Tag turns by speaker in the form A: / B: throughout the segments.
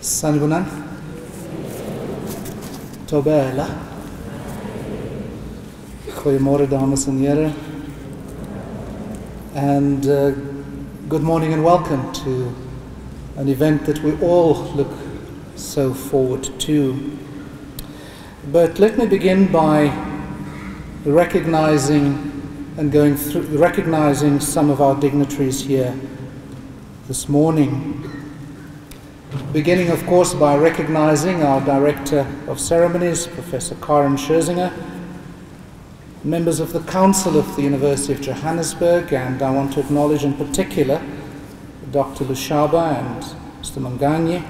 A: Sanbunan, Tobela, Goeiemorgen dames en heren, and good morning and welcome to an event that we all look so forward to. But let me begin by recognizing some of our dignitaries here this morning. Beginning, of course, by recognizing our Director of Ceremonies, Professor Karen Scherzinger, members of the Council of the University of Johannesburg, and I want to acknowledge in particular Dr. Lushaba and Mr. Manganye,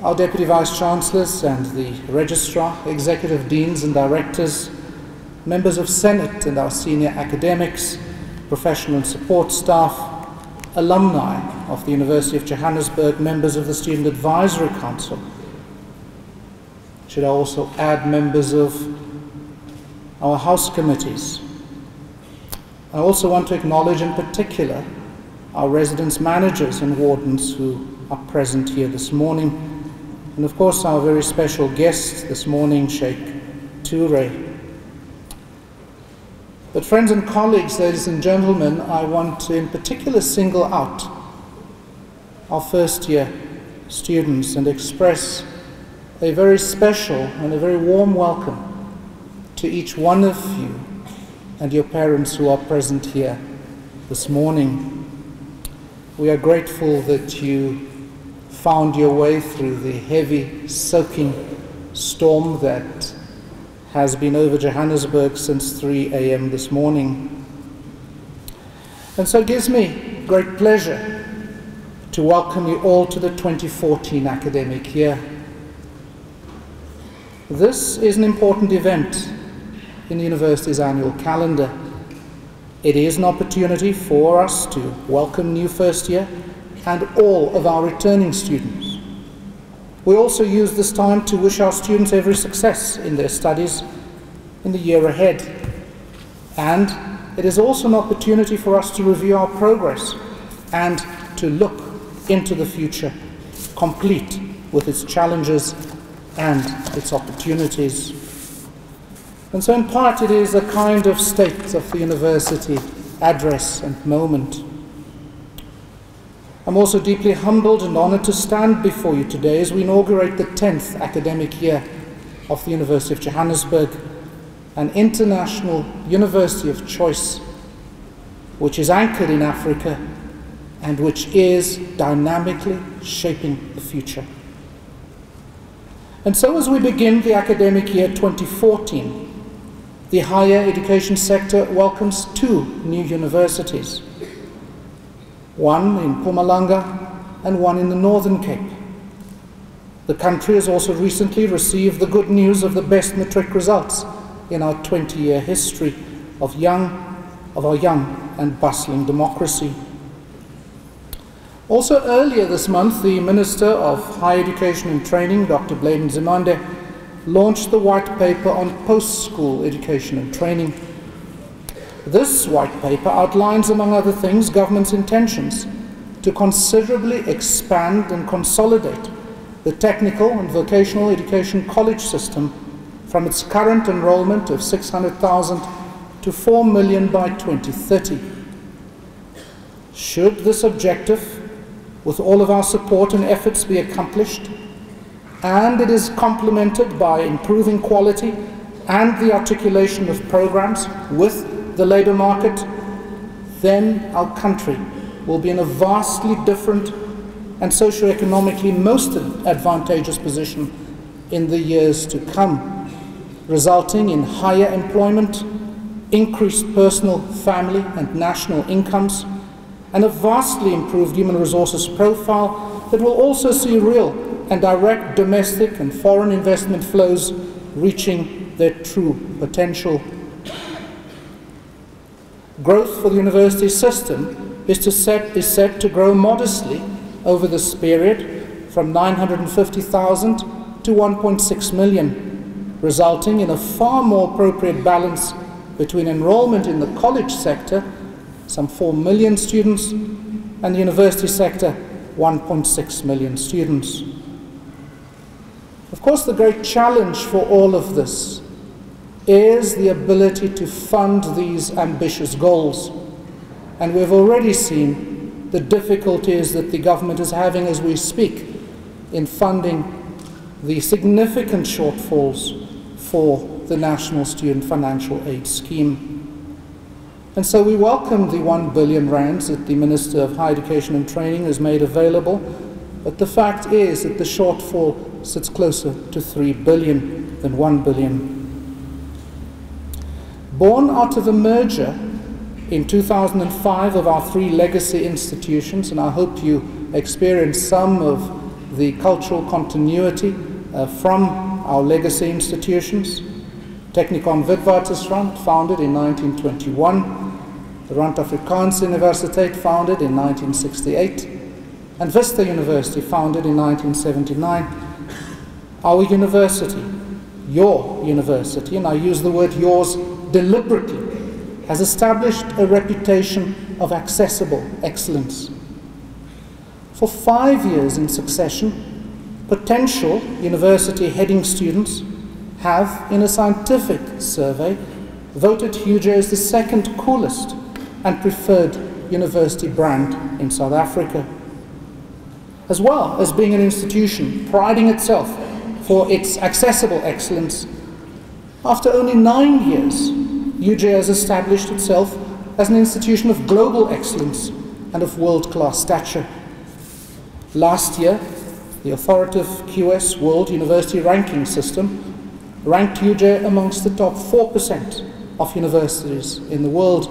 A: our Deputy Vice-Chancellors and the Registrar, Executive Deans and Directors, members of Senate and our senior academics, professional and support staff, alumni of the University of Johannesburg, members of the Student Advisory Council. Should I also add members of our house committees. I also want to acknowledge in particular our residence managers and wardens who are present here this morning, and of course our very special guest this morning, Sheikh Toure. But friends and colleagues, ladies and gentlemen, I want to in particular single out our first year students and express a very special and a very warm welcome to each one of you and your parents who are present here this morning. We are grateful that you found your way through the heavy, soaking storm that has been over Johannesburg since 3 a.m. this morning. And so it gives me great pleasure to welcome you all to the 2014 academic year. This is an important event in the university's annual calendar. It is an opportunity for us to welcome new first year and all of our returning students. We also use this time to wish our students every success in their studies in the year ahead. And it is also an opportunity for us to review our progress and to look into the future, complete with its challenges and its opportunities. And so in part it is a kind of state of the university address and moment. I'm also deeply humbled and honored to stand before you today as we inaugurate the 10th academic year of the University of Johannesburg, an international university of choice which is anchored in Africa and which is dynamically shaping the future. And so as we begin the academic year 2014, the higher education sector welcomes 2 new universities, one in Mpumalanga and one in the Northern Cape. The country has also recently received the good news of the best matric results in our 20-year history of our young and bustling democracy. Also earlier this month, the Minister of Higher Education and Training, Dr. Bladen Zimande, launched the white paper on post-school education and training. This white paper outlines, among other things, government's intentions to considerably expand and consolidate the technical and vocational education college system from its current enrollment of 600,000 to 4 million by 2030. Should this objective, with all of our support and efforts, be accomplished, and it is complemented by improving quality and the articulation of programs with the labour market, then our country will be in a vastly different and socio-economically most advantageous position in the years to come, resulting in higher employment, increased personal, family and national incomes, and a vastly improved human resources profile that will also see real and direct domestic and foreign investment flows reaching their true potential. Growth for the university system is set to grow modestly over this period from 950,000 to 1.6 million, resulting in a far more appropriate balance between enrollment in the college sector, some 4 million students, and the university sector, 1.6 million students. Of course, the great challenge for all of this is the ability to fund these ambitious goals. And we've already seen the difficulties that the government is having as we speak in funding the significant shortfalls for the National Student Financial Aid Scheme. And so we welcome the 1 billion rands that the Minister of Higher Education and Training has made available, but the fact is that the shortfall sits closer to 3 billion than 1 billion. Born out of a merger in 2005 of our 3 legacy institutions, and I hope you experienced some of the cultural continuity from our legacy institutions. Technikon Witwatersrand, founded in 1921, the Rand Afrikaanse Universiteit, founded in 1968, and Vista University, founded in 1979. Our university, your university, and I use the word yours deliberately, has established a reputation of accessible excellence. For 5 years in succession, potential university-heading students have, in a scientific survey, voted UJ as the second coolest and preferred university brand in South Africa, as well as being an institution priding itself for its accessible excellence. After only 9 years, UJ has established itself as an institution of global excellence and of world-class stature. Last year, the authoritative QS World University Ranking System ranked UJ amongst the top 4% of universities in the world,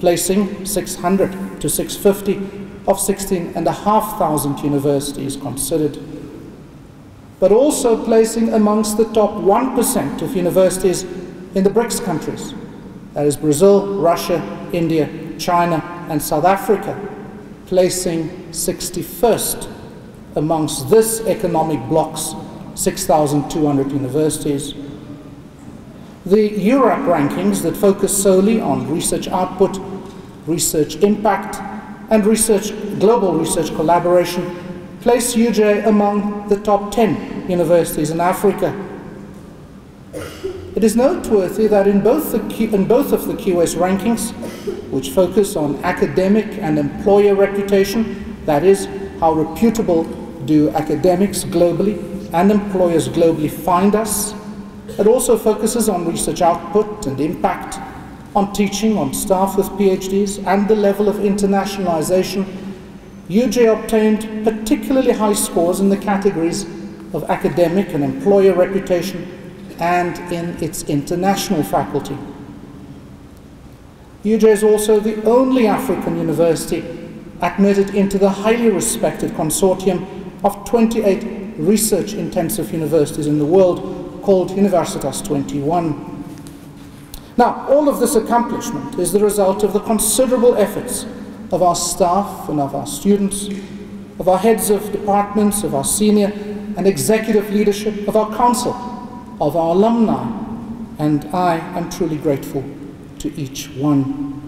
A: placing 600 to 650 of 16,500 universities considered, but also placing amongst the top 1% of universities in the BRICS countries, that is Brazil, Russia, India, China, and South Africa, placing 61st amongst this economic bloc's 6,200 universities. The Europe rankings that focus solely on research output, research impact, and global research collaboration place UJ among the top 10 universities in Africa. It is noteworthy that in both of the QS rankings, which focus on academic and employer reputation, that is, how reputable do academics globally and employers globally find us, it also focuses on research output and impact, on teaching, on staff with PhDs, and the level of internationalization. UJ obtained particularly high scores in the categories of academic and employer reputation and in its international faculty. UJ is also the only African university admitted into the highly respected consortium of 28 research-intensive universities in the world called Universitas 21. Now, all of this accomplishment is the result of the considerable efforts of our staff and of our students, of our heads of departments, of our senior and executive leadership, of our council, of our alumni, and I am truly grateful to each one.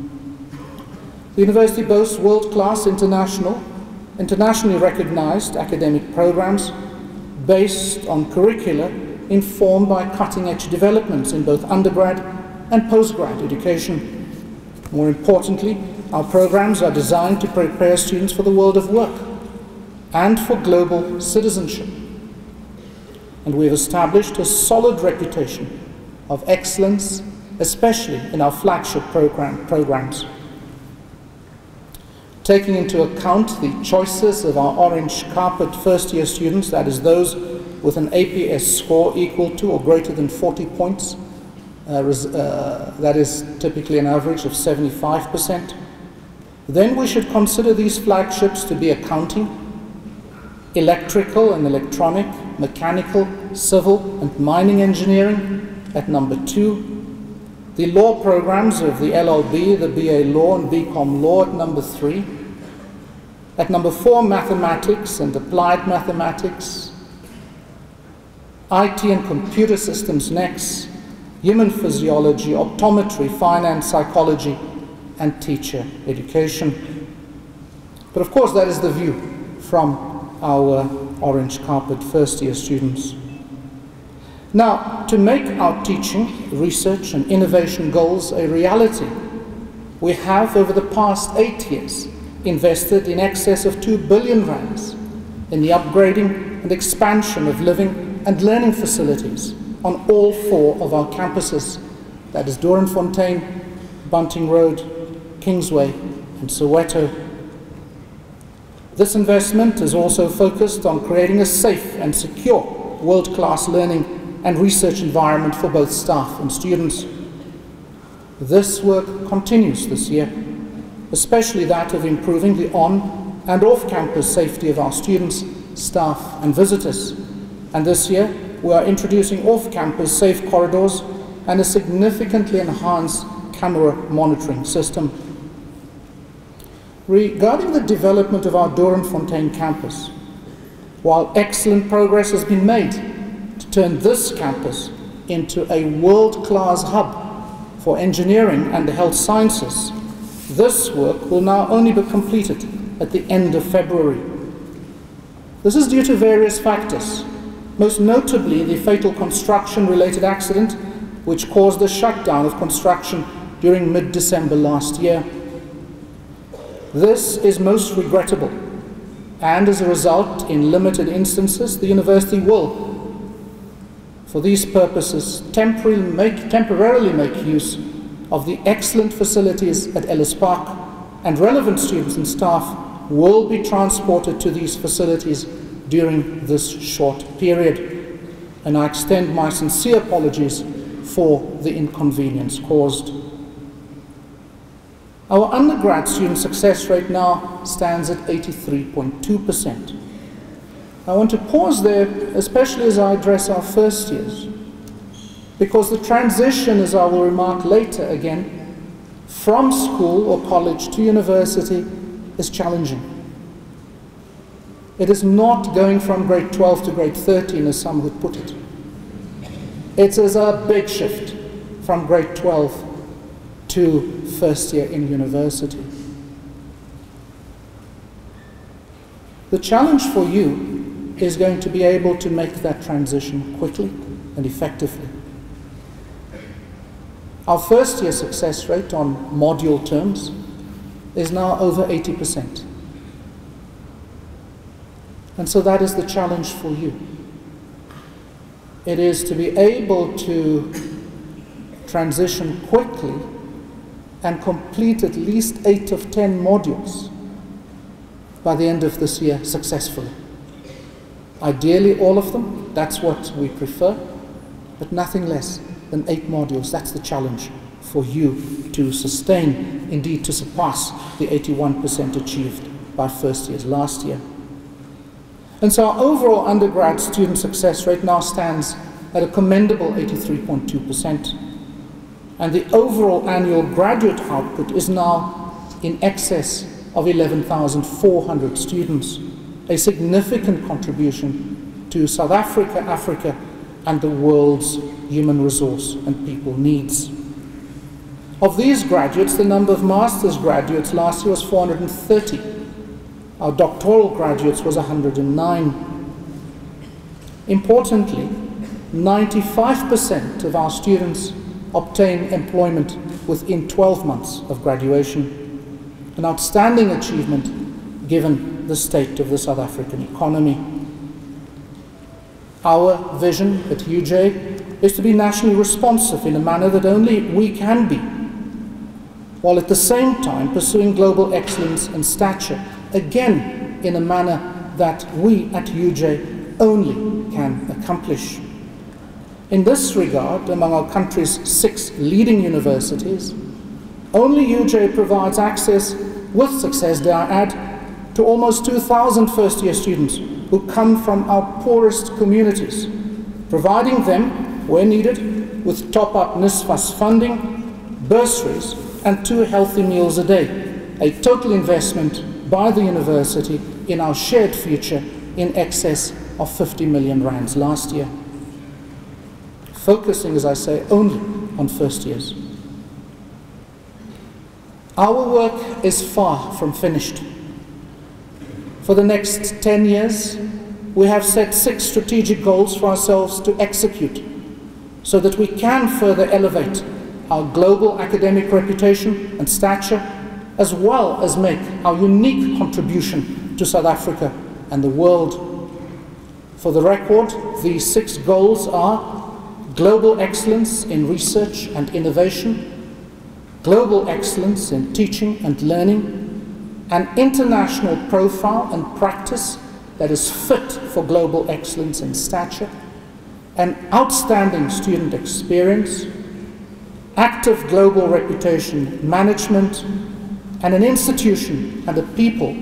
A: The university boasts world-class internationally recognized academic programs based on curricula informed by cutting-edge developments in both undergrad and postgrad education. More importantly, our programs are designed to prepare students for the world of work and for global citizenship. And we have established a solid reputation of excellence, especially in our flagship programs. Taking into account the choices of our orange carpet first-year students, that is those with an APS score equal to or greater than 40 points, that is typically an average of 75%, then we should consider these flagships to be accounting, electrical and electronic, mechanical, civil and mining engineering at number 2, the law programs of the LLB, the BA Law and BCom Law at number 3, at number 4, mathematics and applied mathematics, IT and computer systems next, human physiology, optometry, finance, psychology, and teacher education. But of course, that is the view from our orange carpet first-year students. Now, to make our teaching, research and innovation goals a reality, we have over the past 8 years invested in excess of 2 billion rands in the upgrading and expansion of living and learning facilities on all 4 of our campuses, that is Doornfontein, Bunting Road, Kingsway and Soweto. This investment is also focused on creating a safe and secure world-class learning and research environment for both staff and students. This work continues this year, especially that of improving the on- and off-campus safety of our students, staff and visitors. And this year, we are introducing off-campus safe corridors and a significantly enhanced camera monitoring system. Regarding the development of our Doornfontein campus, while excellent progress has been made to turn this campus into a world-class hub for engineering and the health sciences, this work will now only be completed at the end of February. This is due to various factors, most notably the fatal construction-related accident which caused the shutdown of construction during mid-December last year. This is most regrettable, and as a result, in limited instances, the university will, for these purposes, temporarily make use of the excellent facilities at Ellis Park, and relevant students and staff will be transported to these facilities during this short period. And I extend my sincere apologies for the inconvenience caused. Our undergrad student success rate now stands at 83.2%. I want to pause there, especially as I address our first years, because the transition, as I will remark later again, from school or college to university is challenging. It is not going from grade 12 to grade 13, as some would put it. It is a big shift from grade 12 to first year in university. The challenge for you is going to be able to make that transition quickly and effectively. Our first year success rate on module terms is now over 80%. And so that is the challenge for you. It is to be able to transition quickly and complete at least 8 of 10 modules by the end of this year successfully. Ideally all of them, that's what we prefer, but nothing less than 8 modules. That's the challenge for you to sustain, indeed to surpass the 81% achieved by first years last year. And so our overall undergrad student success rate now stands at a commendable 83.2%. And the overall annual graduate output is now in excess of 11,400 students, a significant contribution to South Africa, Africa, and the world's human resource and people needs. Of these graduates, the number of master's graduates last year was 430. Our doctoral graduates was 109. Importantly, 95% of our students obtain employment within 12 months of graduation, an outstanding achievement given the state of the South African economy. Our vision at UJ is to be nationally responsive in a manner that only we can be, while at the same time pursuing global excellence and stature, again in a manner that we at UJ only can accomplish. In this regard, among our country's 6 leading universities, only UJ provides access, with success dare I add, to almost 2,000 first-year students who come from our poorest communities, providing them, where needed, with top-up NSFAS funding, bursaries, and 2 healthy meals a day, a total investment by the university in our shared future in excess of 50 million rands last year. Focusing, as I say, only on first years. Our work is far from finished. For the next 10 years, we have set 6 strategic goals for ourselves to execute so that we can further elevate our global academic reputation and stature, as well as make our unique contribution to South Africa and the world. For the record, these 6 goals are global excellence in research and innovation, global excellence in teaching and learning, an international profile and practice that is fit for global excellence in stature, an outstanding student experience, active global reputation management, and an institution and a people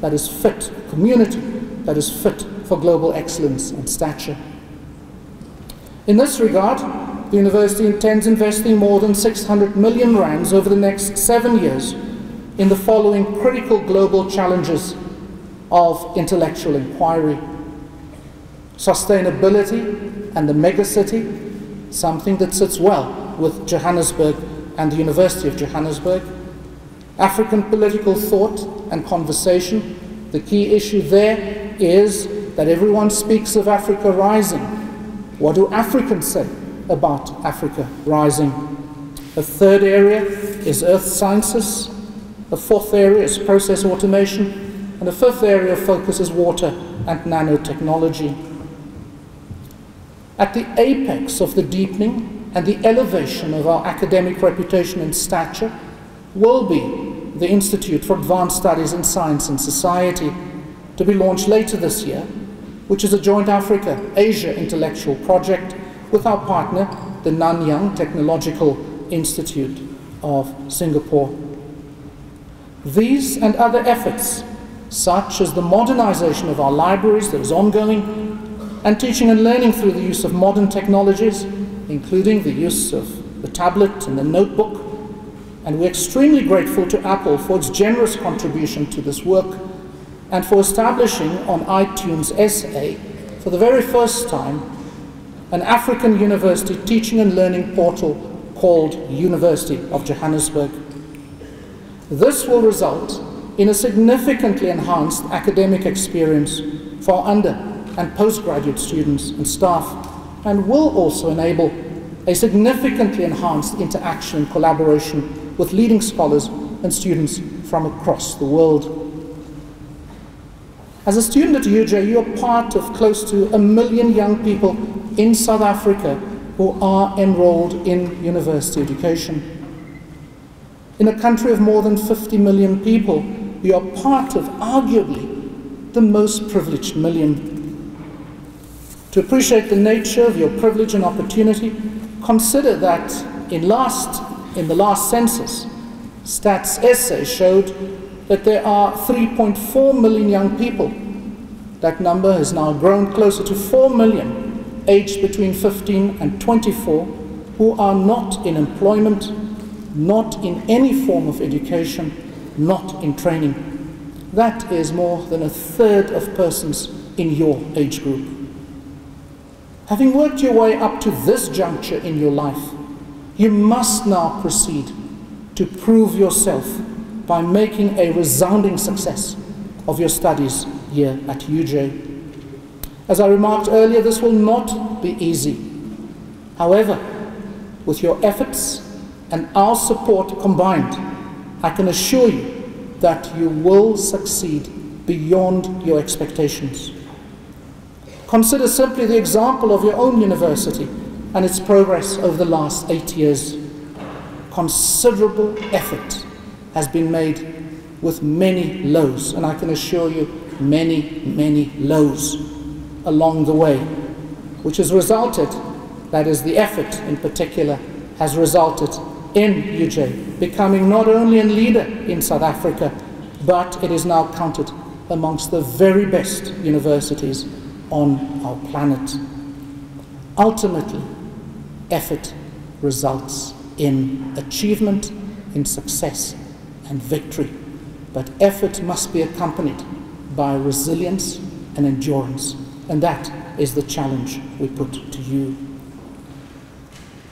A: that is fit, a community that is fit for global excellence and stature. In this regard, the university intends investing more than 600 million rands over the next 7 years in the following critical global challenges of intellectual inquiry: sustainability and the megacity, something that sits well with Johannesburg and the University of Johannesburg; African political thought and conversation. The key issue there is that everyone speaks of Africa rising. What do Africans say about Africa rising? A third area is earth sciences. A fourth area is process automation. And a fifth area of focus is water and nanotechnology. At the apex of the deepening and the elevation of our academic reputation and stature will be the Institute for Advanced Studies in Science and Society, to be launched later this year, which is a joint Africa-Asia intellectual project with our partner, the Nanyang Technological Institute of Singapore. These and other efforts, such as the modernization of our libraries that is ongoing, and teaching and learning through the use of modern technologies, including the use of the tablet and the notebook, and we're extremely grateful to Apple for its generous contribution to this work and for establishing on iTunes SA, for the very first time, an African university teaching and learning portal called University of Johannesburg. This will result in a significantly enhanced academic experience for under and postgraduate students and staff, and will also enable a significantly enhanced interaction and collaboration with leading scholars and students from across the world. As a student at UJ, you are part of close to 1 million young people in South Africa who are enrolled in university education. In a country of more than 50 million people, you are part of arguably the most privileged million. To appreciate the nature of your privilege and opportunity, consider that in the last census, Stats SA showed that there are 3.4 million young people. That number has now grown closer to 4 million, aged between 15 and 24, who are not in employment, not in any form of education, not in training. That is more than 1/3 of persons in your age group. Having worked your way up to this juncture in your life, you must now proceed to prove yourself by making a resounding success of your studies here at UJ. As I remarked earlier, this will not be easy. However, with your efforts and our support combined, I can assure you that you will succeed beyond your expectations. Consider simply the example of your own university and its progress over the last 8 years. Considerable effort has been made with many lows, and I can assure you many, many lows along the way, which has resulted, that is the effort in particular, has resulted in UJ becoming not only a leader in South Africa, but it is now counted amongst the very best universities on our planet. Ultimately, effort results in achievement, in success and victory, but effort must be accompanied by resilience and endurance, and that is the challenge we put to you.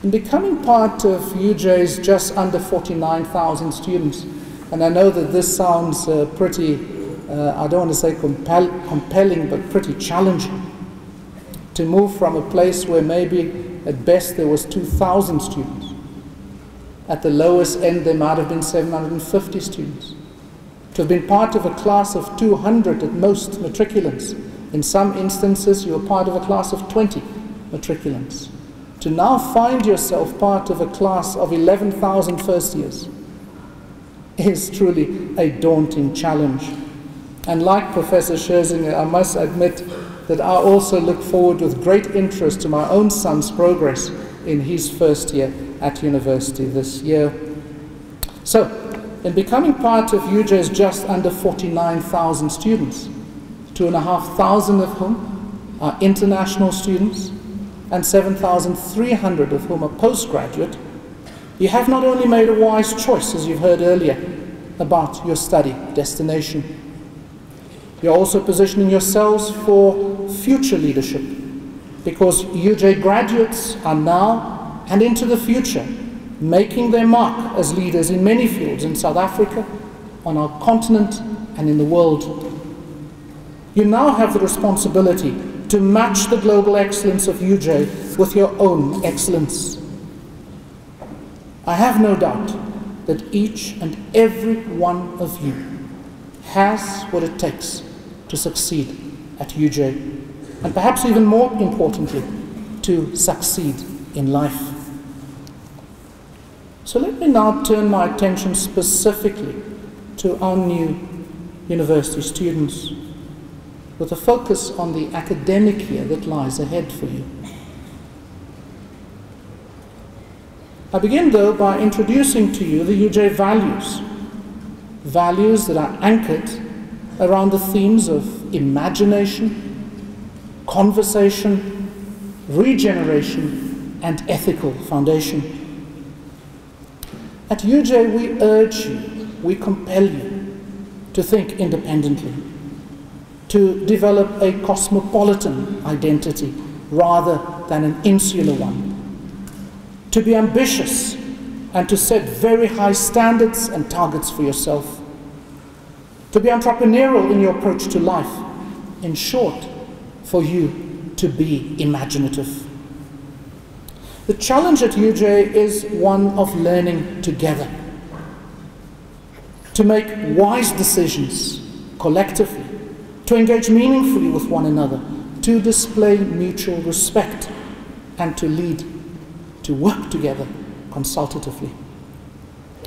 A: In becoming part of UJ's just under 49,000 students, and I know that this sounds pretty, I don't want to say compelling, but pretty challenging, to move from a place where maybe at best there was 2,000 students. At the lowest end, there might have been 750 students. To have been part of a class of 200 at most matriculants. In some instances, you were part of a class of 20 matriculants. To now find yourself part of a class of 11,000 first years is truly a daunting challenge. And like Professor Scherzinger, I must admit that I also look forward with great interest to my own son's progress in his first year at university this year. So, in becoming part of UJ's just under 49,000 students, 2,500 of whom are international students, and 7,300 of whom are postgraduate, you have not only made a wise choice, as you've heard earlier, about your study destination, you're also positioning yourselves for future leadership, because UJ graduates are now and into the future making their mark as leaders in many fields in South Africa, on our continent, and in the world. You now have the responsibility to match the global excellence of UJ with your own excellence. I have no doubt that each and every one of you has what it takes to succeed at UJ, and perhaps even more importantly, to succeed in life. So let me now turn my attention specifically to our new university students, with a focus on the academic year that lies ahead for you. I begin, though, by introducing to you the UJ values, values that are anchored around the themes of imagination, conversation, regeneration, and ethical foundation. At UJ, we urge you, we compel you to think independently, to develop a cosmopolitan identity rather than an insular one, to be ambitious and to set very high standards and targets for yourself, to be entrepreneurial in your approach to life. In short, for you to be imaginative. The challenge at UJ is one of learning together, to make wise decisions collectively, to engage meaningfully with one another, to display mutual respect, and to lead, to work together consultatively.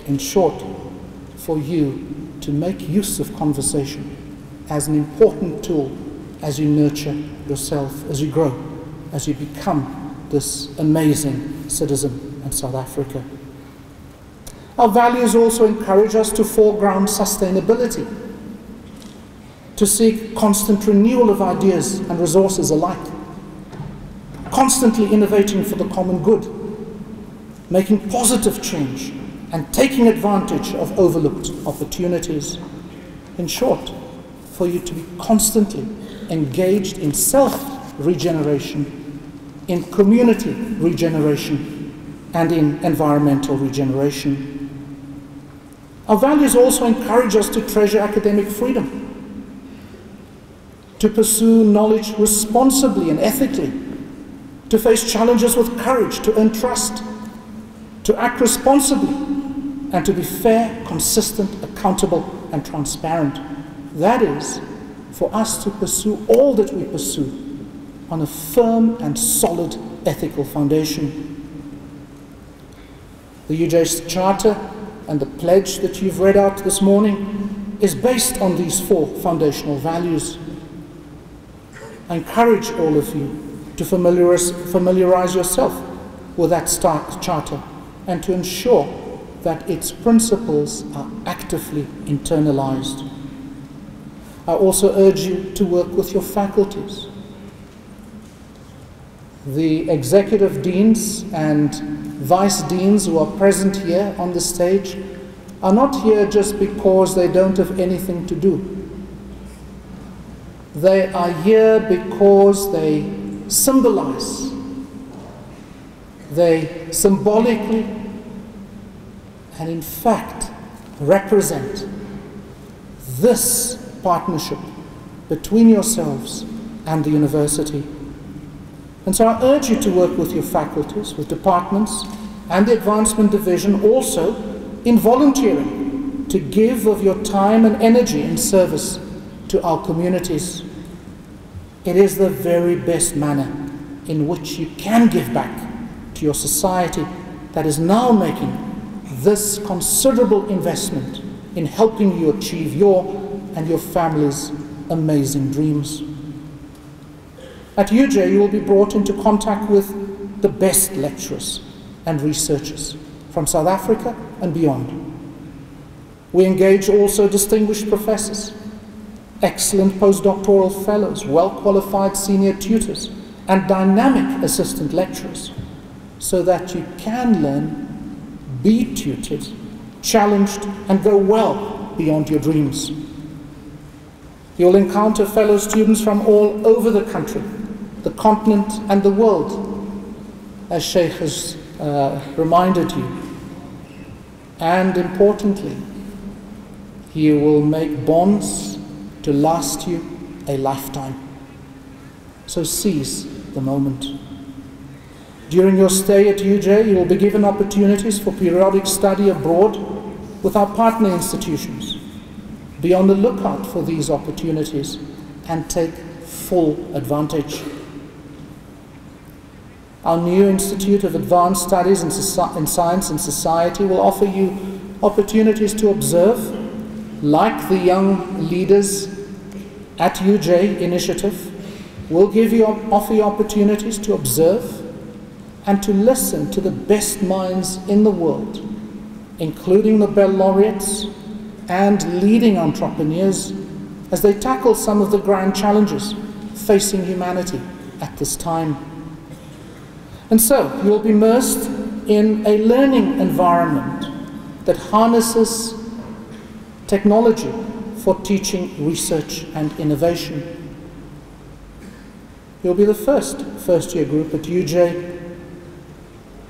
A: In short, for you to make use of conversation as an important tool as you nurture yourself, as you grow, as you become this amazing citizen in South Africa. Our values also encourage us to foreground sustainability, to seek constant renewal of ideas and resources alike, constantly innovating for the common good, making positive change, and taking advantage of overlooked opportunities. In short, for you to be constantly engaged in self-regeneration, in community regeneration, and in environmental regeneration. Our values also encourage us to treasure academic freedom, to pursue knowledge responsibly and ethically, to face challenges with courage, to earn trust, to act responsibly, and to be fair, consistent, accountable, and transparent. That is, for us to pursue all that we pursue on a firm and solid ethical foundation. The UJ Charter and the pledge that you've read out this morning is based on these four foundational values. I encourage all of you to familiarize yourself with that charter and to ensure that its principles are actively internalized. I also urge you to work with your faculties. The executive deans and vice deans who are present here on the stage are not here just because they don't have anything to do. They are here because they symbolize, they symbolically and in fact represent this partnership between yourselves and the university. And so I urge you to work with your faculties, with departments, and the Advancement Division also in volunteering to give of your time and energy in service to our communities. It is the very best manner in which you can give back to your society that is now making this considerable investment in helping you achieve your and your family's amazing dreams. At UJ, you will be brought into contact with the best lecturers and researchers from South Africa and beyond. We engage also distinguished professors, excellent postdoctoral fellows, well-qualified senior tutors, and dynamic assistant lecturers, so that you can learn, be tutored, challenged, and go well beyond your dreams. You'll encounter fellow students from all over the country, the continent, and the world, as Sheikh has reminded you. And importantly, you will make bonds to last you a lifetime. So seize the moment. During your stay at UJ, you will be given opportunities for periodic study abroad with our partner institutions. Be on the lookout for these opportunities and take full advantage. Our new Institute of Advanced Studies in Science and Society will offer you opportunities to observe, like the young leaders at UJ initiative, will offer you opportunities to observe and to listen to the best minds in the world, including Nobel laureates and leading entrepreneurs, as they tackle some of the grand challenges facing humanity at this time. And so, you will be immersed in a learning environment that harnesses technology for teaching, research, and innovation. You'll be the first-year group at UJ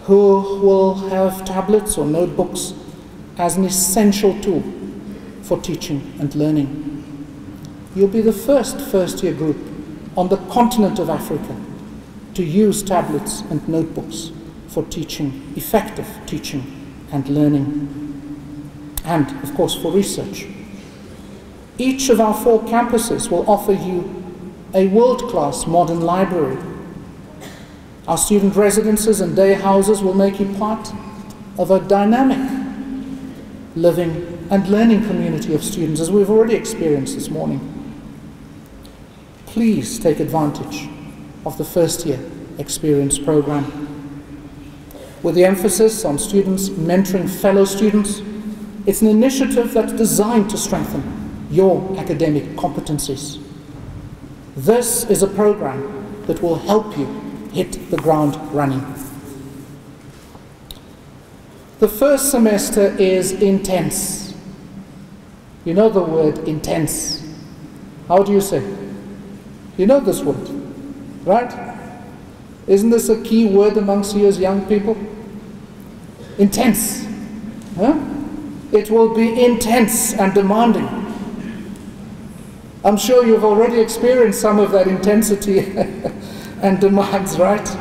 A: who will have tablets or notebooks as an essential tool for teaching and learning. You'll be the first-year group on the continent of Africa to use tablets and notebooks for teaching, effective teaching and learning, and of course for research. Each of our 4 campuses will offer you a world-class modern library. Our student residences and day houses will make you part of a dynamic living and learning community of students, as we've already experienced this morning. Please take advantage of the first-year experience program. With the emphasis on students mentoring fellow students, it's an initiative that's designed to strengthen your academic competencies. This is a program that will help you hit the ground running. The first semester is intense. You know the word intense. How do you say? You know this word, right? Isn't this a key word amongst you as young people? Intense. Huh? It will be intense and demanding. I'm sure you've already experienced some of that intensity and demands, right?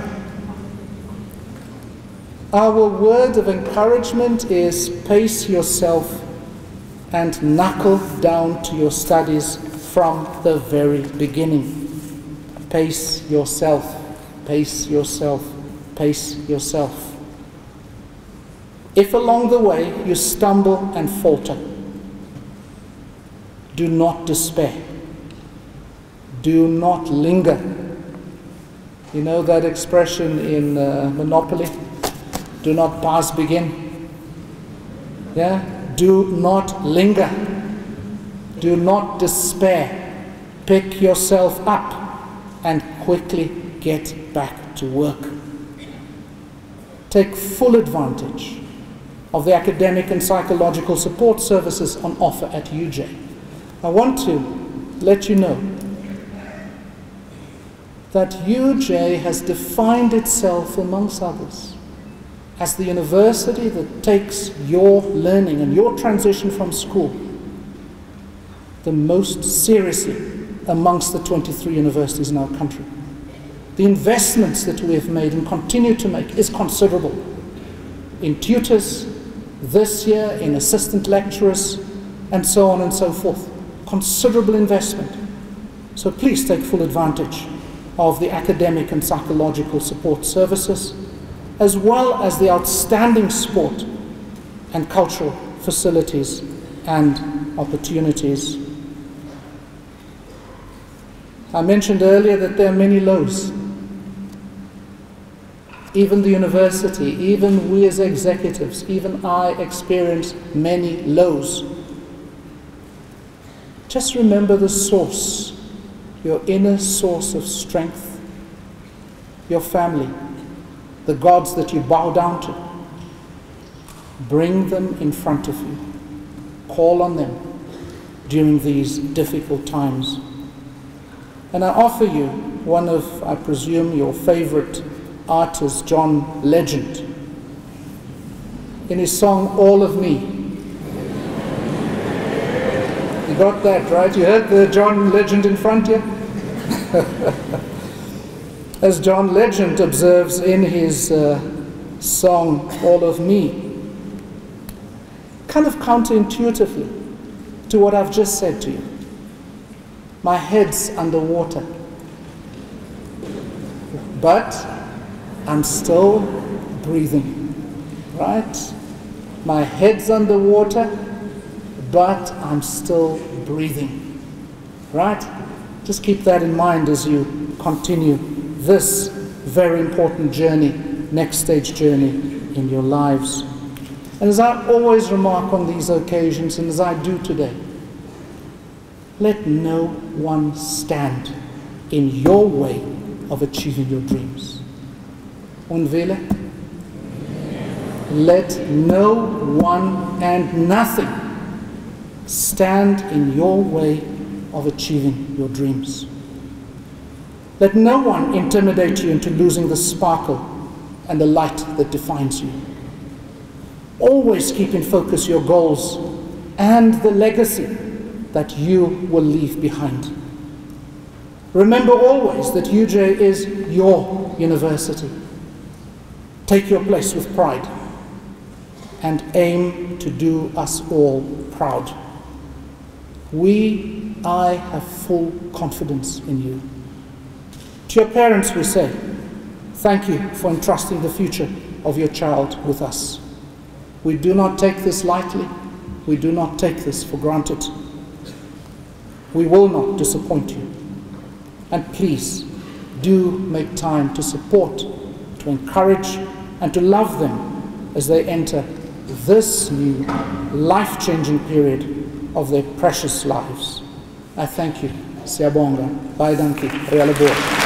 A: Our word of encouragement is pace yourself and knuckle down to your studies from the very beginning. Pace yourself, pace yourself, pace yourself. If along the way you stumble and falter, do not despair. Do not linger. You know that expression in Monopoly? Do not pass begin. Yeah? Do not linger. Do not despair. Pick yourself up and quickly get back to work. Take full advantage of the academic and psychological support services on offer at UJ. I want to let you know that UJ has defined itself, amongst others, as the university that takes your learning and your transition from school the most seriously amongst the 23 universities in our country. The investments that we have made and continue to make is considerable. In tutors, this year, in assistant lecturers, and so on and so forth. Considerable investment. So please take full advantage of the academic and psychological support services, as well as the outstanding sport and cultural facilities and opportunities. I mentioned earlier that there are many lows. Even the university, even we as executives, even I experience many lows. Just remember the source, your inner source of strength, your family, the gods that you bow down to. Bring them in front of you. Call on them during these difficult times. And I offer you one of, I presume, your favorite artist, John Legend, in his song, All of Me. You got that, right? You heard the John Legend in front here? As John Legend observes in his song, All of Me, kind of counterintuitively to what I've just said to you. My head's underwater, but I'm still breathing, right? My head's underwater, but I'm still breathing, right? Just keep that in mind as you continue this very important journey, next stage journey in your lives. And as I always remark on these occasions, and as I do today, let no one stand in your way of achieving your dreams. Unwille? Let no one and nothing stand in your way of achieving your dreams. Let no one intimidate you into losing the sparkle and the light that defines you. Always keep in focus your goals and the legacy that you will leave behind. Remember always that UJ is your university. Take your place with pride and aim to do us all proud. I have full confidence in you. To your parents we say, thank you for entrusting the future of your child with us. We do not take this lightly. We do not take this for granted. We will not disappoint you. And please do make time to support, to encourage, and to love them as they enter this new life-changing period of their precious lives. I thank you. Siyabonga. Bye danki. Realabor.